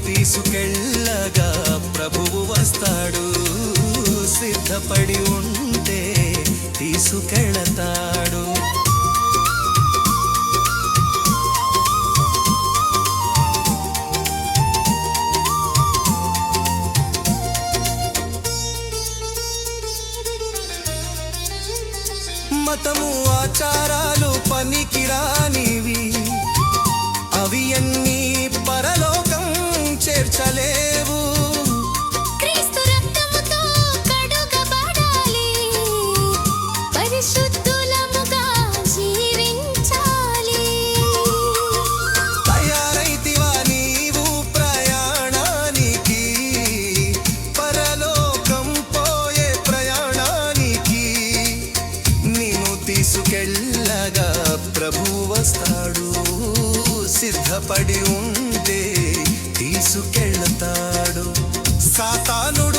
తీసుకెళ్ళగా ప్రభువు వస్తాడు. సిద్ధపడి ఉంటే తీసుకెళతాడు. మతము ఆచారాలు పనికిరానివి, అవి అన్నీ పరలోకం చేర్చలేవు. క్రీస్తు రక్తముతో కడుగబడాలి, పరిశుద్ధులముగా జీవించాలి. తయారైతివా నీవు ప్రయాణానికి, పరలోకం పోయే ప్రయాణానికి. నిన్ను తీసుకెళ్ళగా ప్రభువు వస్తాడు. సిద్ధపడి ఉంటే తీసుకెళతాడు. సాతానుడు